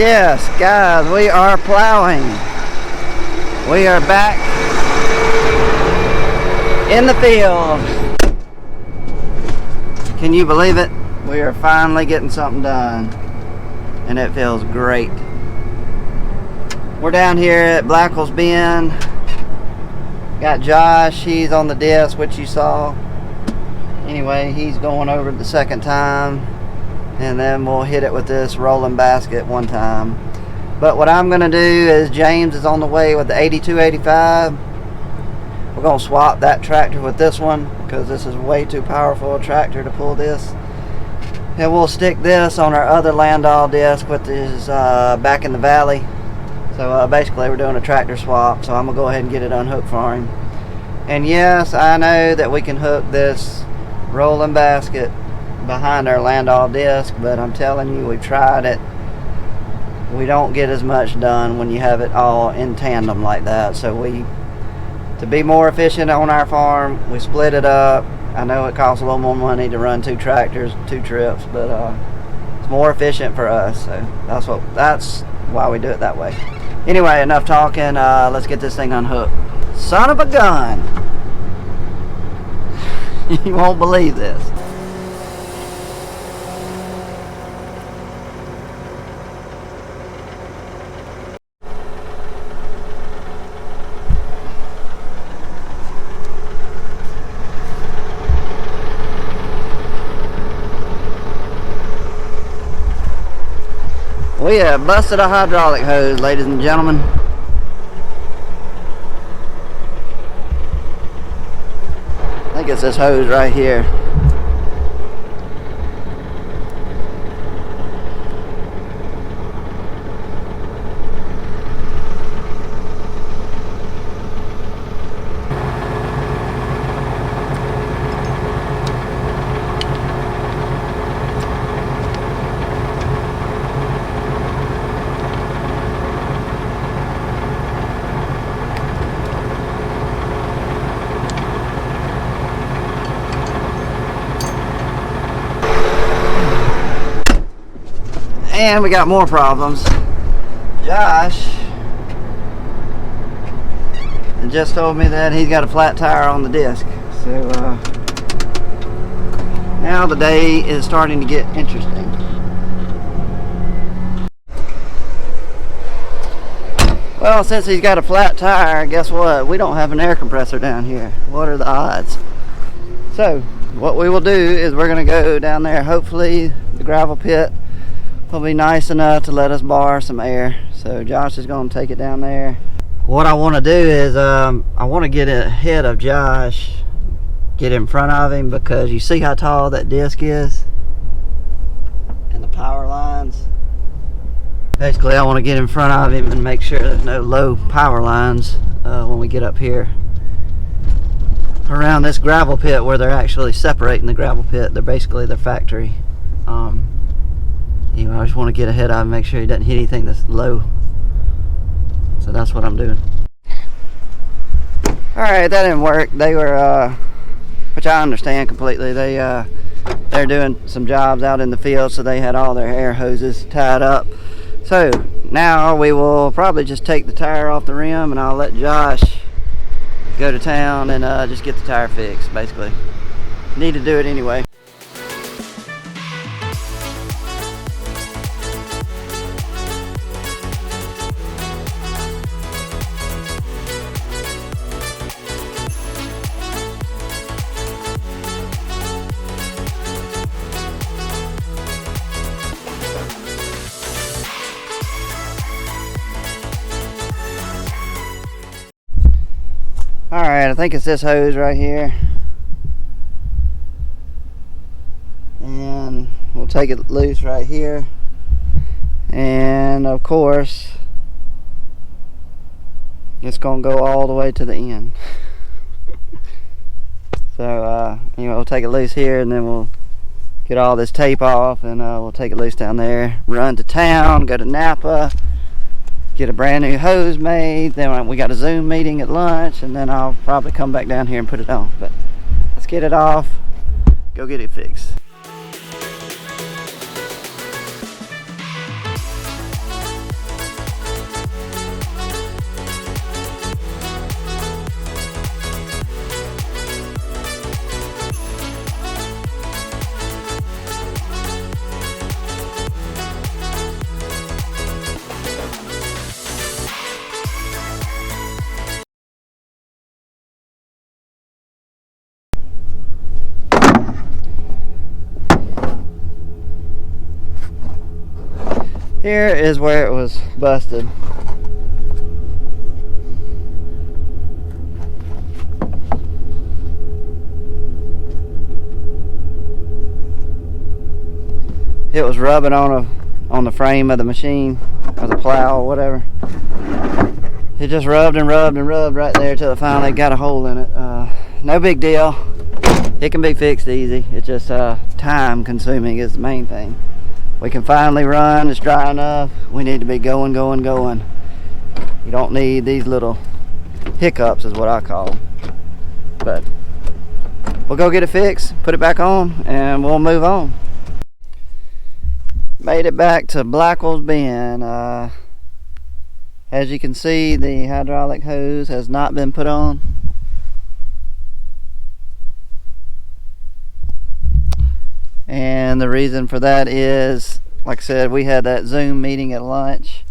Yes, guys, we are plowing. We are back in the field. Can you believe it? We are finally getting something done, and it feels great. We're down here at Blackwell's Bend. Got Josh, he's on the disc, which you saw. Anyway, he's going over the second time, and then we'll hit it with this rolling basket one time. But what I'm gonna do is, James is on the way with the 8285. We're gonna swap that tractor with this one because this is way too powerful a tractor to pull this. And we'll stick this on our other Landau disc, which is back in the valley. So basically we're doing a tractor swap, so I'm gonna go ahead and get it unhooked for him. And yes, I know that we can hook this rolling basket behind our Landau disc, but I'm telling you, we've tried it. We don't get as much done when you have it all in tandem like that. So to be more efficient on our farm, we split it up. I know it costs a little more money to run two tractors, two trips, but it's more efficient for us. So that's why we do it that way. Anyway, enough talking. Let's get this thing unhooked. Son of a gun! You won't believe this. We have busted a hydraulic hose, ladies and gentlemen. I think it's this hose right here. And we got more problems. Josh just told me that he's got a flat tire on the disc. So now the day is starting to get interesting. Well, since he's got a flat tire, guess what? We don't have an air compressor down here. What are the odds? So what we will do is we're going to go down there. Hopefully the gravel pit will be nice enough to let us borrow some air. So Josh is going to take it down there. What I want to do is I want to get ahead of Josh, get in front of him, because you see how tall that disc is and the power lines. Basically I want to get in front of him and make sure there's no low power lines when we get up here around this gravel pit, where they're actually separating the gravel pit. They're basically their factory. You know, I just want to get ahead of him, make sure he doesn't hit anything that's low. So that's what I'm doing. Alright, that didn't work. They were, which I understand completely, they're doing some jobs out in the field, so they had all their air hoses tied up. So now we will probably just take the tire off the rim, and I'll let Josh go to town and just get the tire fixed, basically. Need to do it anyway. Alright, I think it's this hose right here. And we'll take it loose right here. And of course, it's going to go all the way to the end. So, anyway, we'll take it loose here, and then we'll get all this tape off, and we'll take it loose down there, run to town, go to Napa, get a brand new hose made. Then we got a Zoom meeting at lunch, and then I'll probably come back down here and put it on. But let's get it off, go get it fixed. Here is where it was busted. It was rubbing on the frame of the machine, or the plow, or whatever. It just rubbed and rubbed and rubbed right there till it finally got a hole in it. No big deal. It can be fixed easy. It's just time consuming is the main thing. We can finally run. It's dry enough. We need to be going. You don't need these little hiccups is what I call them. But we'll go get it fixed, put it back on, and we'll move on. Made it back to Blackwell's Bend. As you can see, the hydraulic hose has not been put on. And the reason for that is, like I said, we had that Zoom meeting at lunch.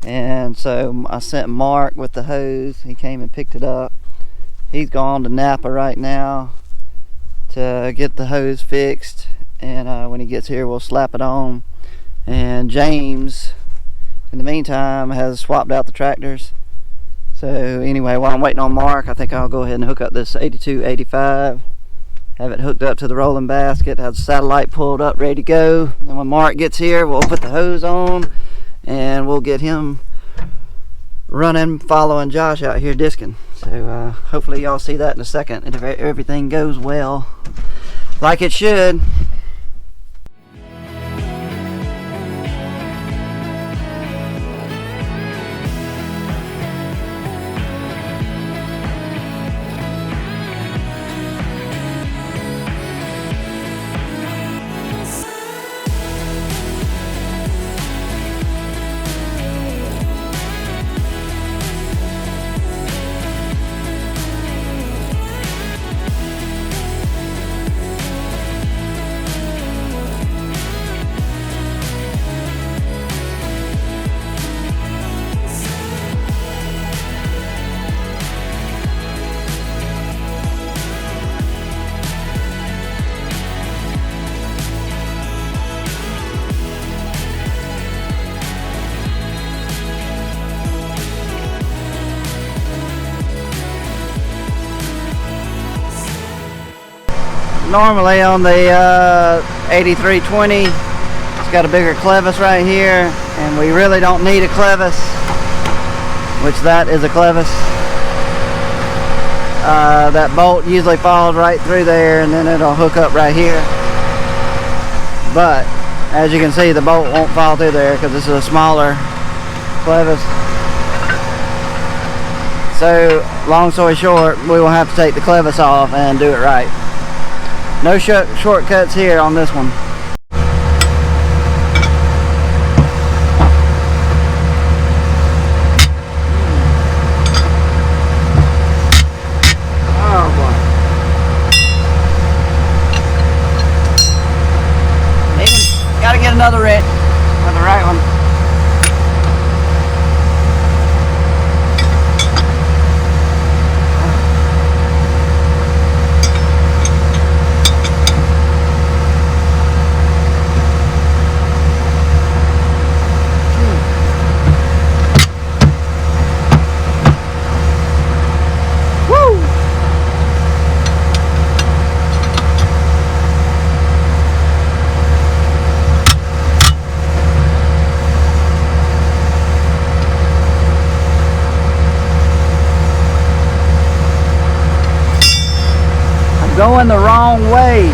And so I sent Mark with the hose. He came and picked it up. He's gone to Napa right now to get the hose fixed. And when he gets here, we'll slap it on. And James, in the meantime, has swapped out the tractors. So anyway, while I'm waiting on Mark, I think I'll go ahead and hook up this 8285. Have it hooked up to the rolling basket, have the satellite pulled up, ready to go. Then when Mark gets here, we'll put the hose on and we'll get him running, following Josh out here disking. So hopefully y'all see that in a second, and if everything goes well like it should. Normally on the 8320, it's got a bigger clevis right here, and we really don't need a clevis, which that is a clevis. That bolt usually falls right through there, and then it'll hook up right here. But as you can see, the bolt won't fall through there because this is a smaller clevis. So long story short, we will have to take the clevis off and do it right. No shortcuts here on this one. Oh boy. Gotta get another wrench. Not the right one. Going the wrong way.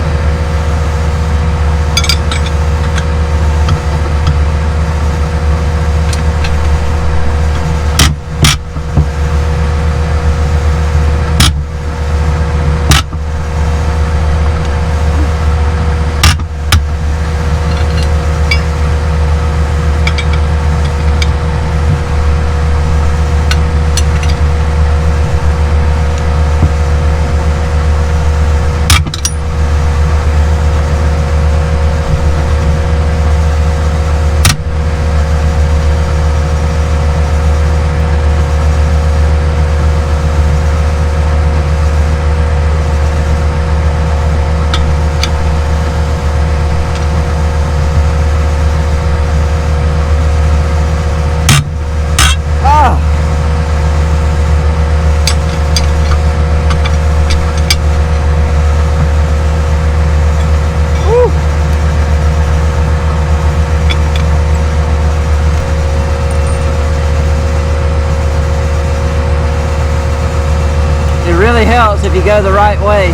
else if you go the right way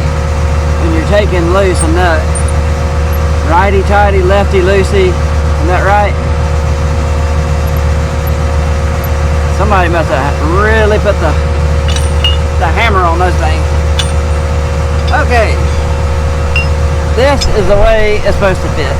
when you're taking loose a nut. Righty-tighty, lefty-loosey. Isn't that right? Somebody must have really put the hammer on those things. Okay. This is the way it's supposed to fit.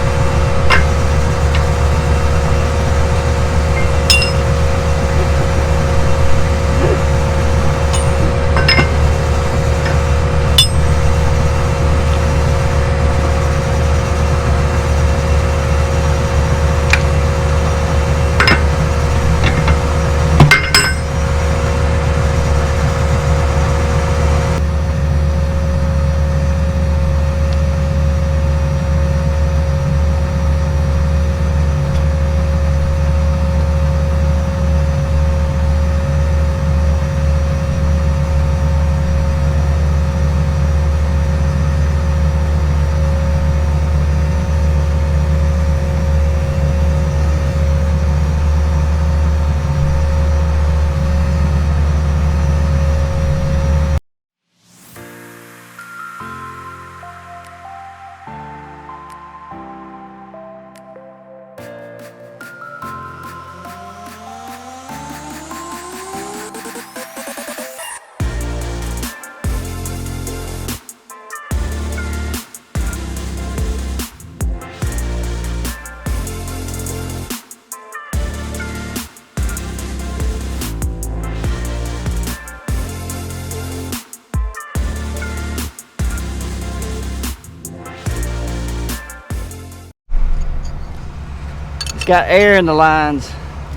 Got air in the lines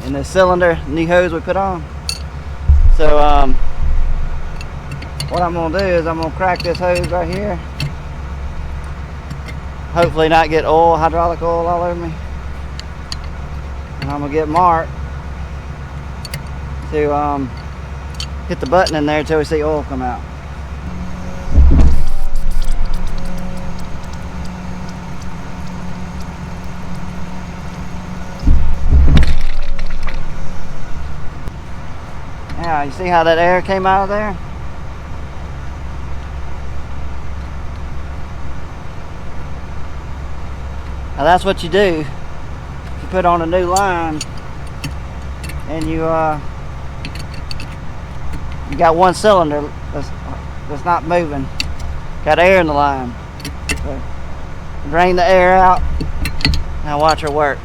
in the cylinder, new hose we put on. So what I'm gonna do is I'm gonna crack this hose right here. Hopefully not get oil, hydraulic oil all over me. And I'm gonna get Mark to hit the button in there until we see oil come out. Now, you see how that air came out of there? Now that's what you do. You put on a new line and you got one cylinder that's not moving. Got air in the line. So drain the air out. Now watch her work.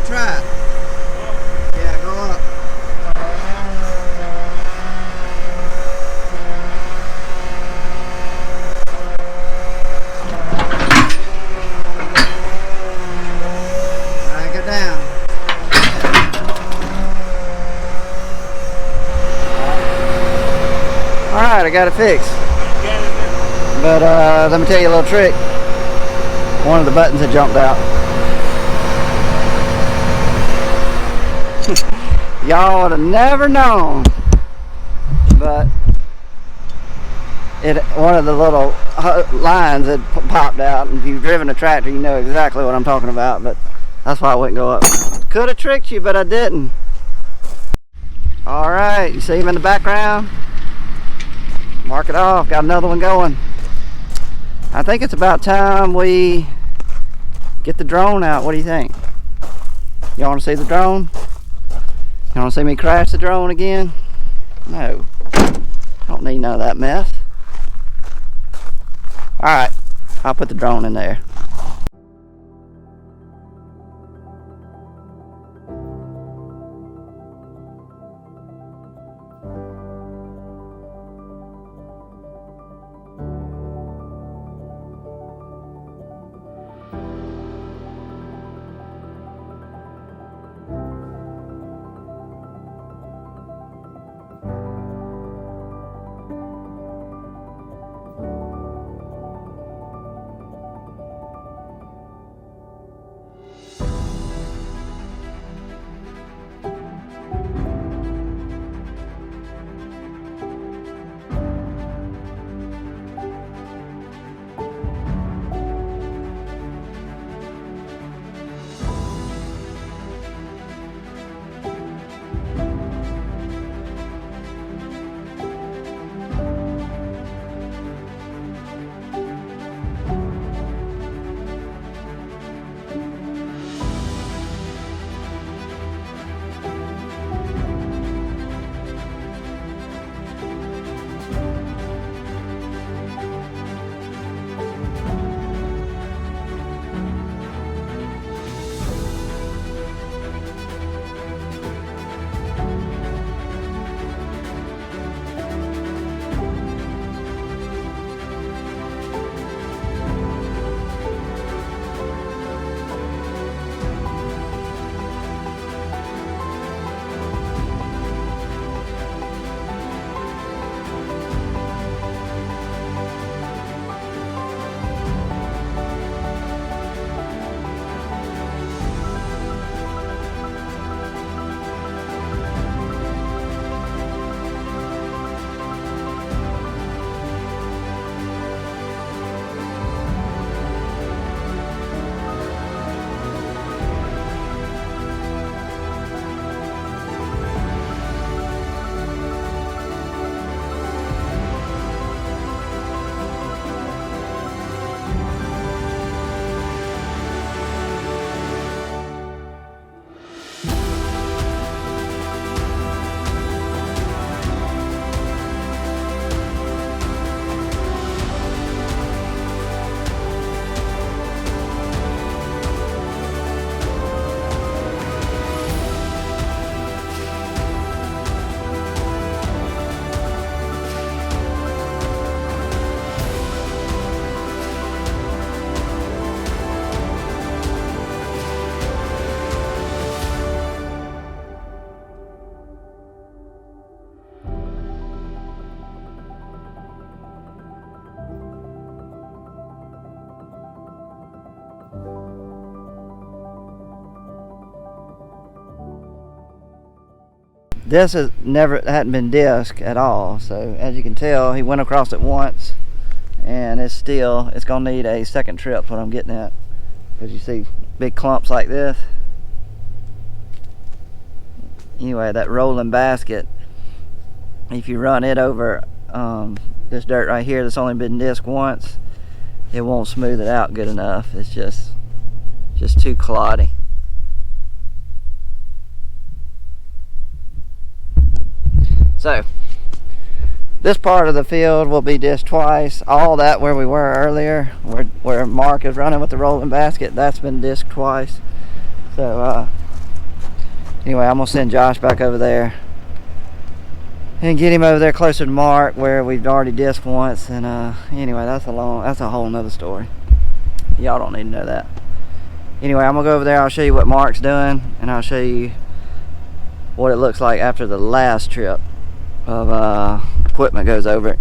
Try it. Yeah, go up. Alright, go down. Alright, I got it fixed. But let me tell you a little trick. One of the buttons had jumped out. Y'all would have never known, but one of the little lines had popped out, and if you've driven a tractor you know exactly what I'm talking about, but that's why I wouldn't go up. Could have tricked you, but I didn't. Alright, you see him in the background? Mark it off, got another one going. I think it's about time we get the drone out. What do you think? You want to see the drone? You want to see me crash the drone again? No. I don't need none of that mess. Alright, I'll put the drone in there. This is hadn't been disc at all. So as you can tell, he went across it once, and it's gonna need a second trip. What I'm getting at, because you see big clumps like this. Anyway, that rolling basket, if you run it over this dirt right here that's only been disc once, it won't smooth it out good enough. It's just too cloddy. So this part of the field will be disc twice. All that where we were earlier, where Mark is running with the rolling basket, that's been disc twice. So anyway, I'm gonna send Josh back over there and get him over there closer to Mark where we've already disced once. And anyway, that's a whole nother story. Y'all don't need to know that. Anyway, I'm gonna go over there. I'll show you what Mark's doing, and I'll show you what it looks like after the last trip of equipment goes over it,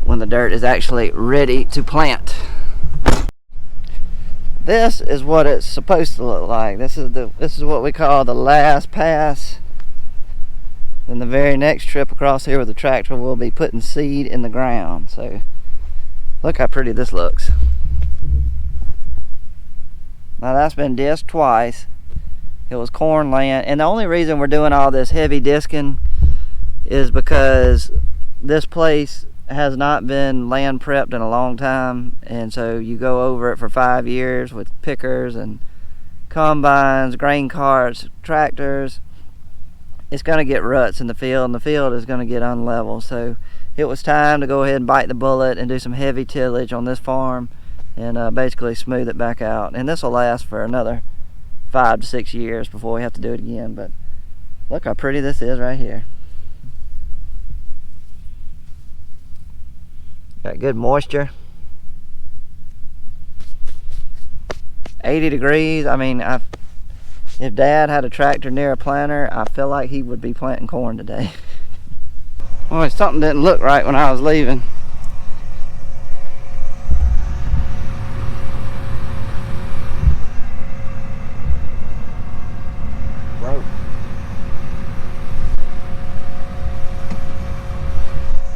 when the dirt is actually ready to plant. This is what it's supposed to look like. This is what we call the last pass. Then the very next trip across here with the tractor, we'll be putting seed in the ground. So look how pretty this looks. Now that's been disced twice. It was corn land, and the only reason we're doing all this heavy disking is because this place has not been land prepped in a long time, and so you go over it for 5 years with pickers and combines, grain carts, tractors. It's going to get ruts in the field, and the field is going to get unlevel. So it was time to go ahead and bite the bullet and do some heavy tillage on this farm and basically smooth it back out. And this will last for another 5 to 6 years before we have to do it again. But look how pretty this is right here. Got good moisture. 80 degrees. I mean, if Dad had a tractor near a planter, I feel like he would be planting corn today. Well, something didn't look right when I was leaving. Broke.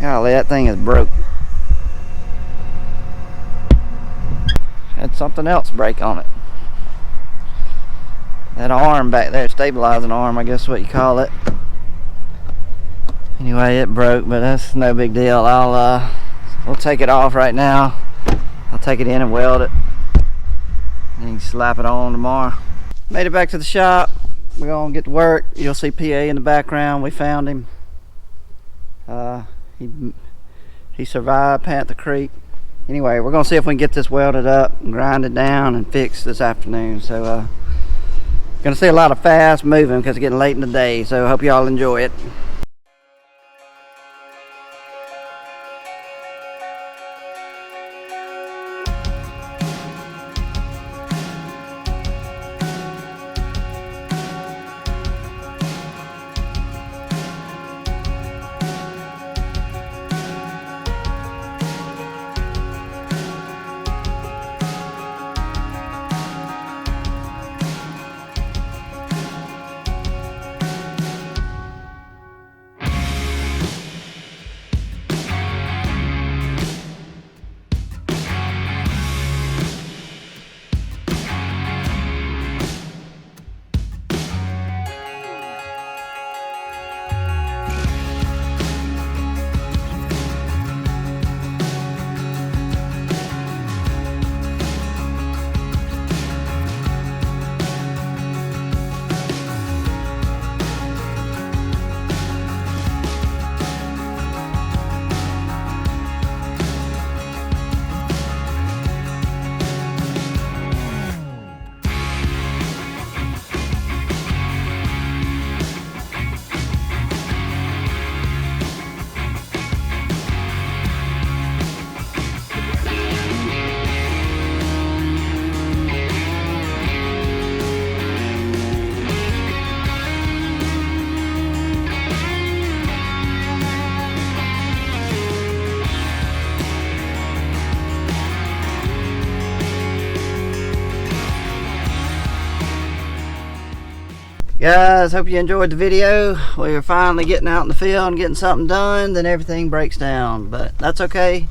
Golly, that thing is broke. Had something else break on it. That arm back there, stabilizing arm, I guess is what you call it. Anyway, it broke, but that's no big deal. We'll take it off right now. I'll take it in and weld it, and you can slap it on tomorrow. Made it back to the shop. We're gonna get to work. You'll see PA in the background. We found him. He survived Panther Creek. Anyway, we're gonna see if we can get this welded up and grind it down and fix this afternoon. So gonna see a lot of fast moving because it's getting late in the day. So hope y'all enjoy it. Guys, hope you enjoyed the video. We are finally getting out in the field and getting something done, then everything breaks down, but that's okay.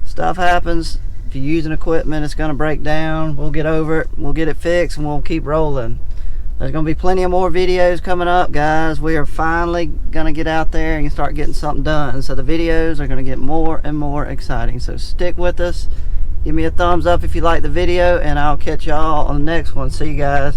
Stuff happens. If you're using equipment, it's going to break down. We'll get over it, we'll get it fixed, and we'll keep rolling. There's going to be plenty of more videos coming up, guys. We are finally going to get out there and start getting something done, so the videos are going to get more and more exciting. So stick with us, give me a thumbs up if you like the video, and I'll catch y'all on the next one. See you guys.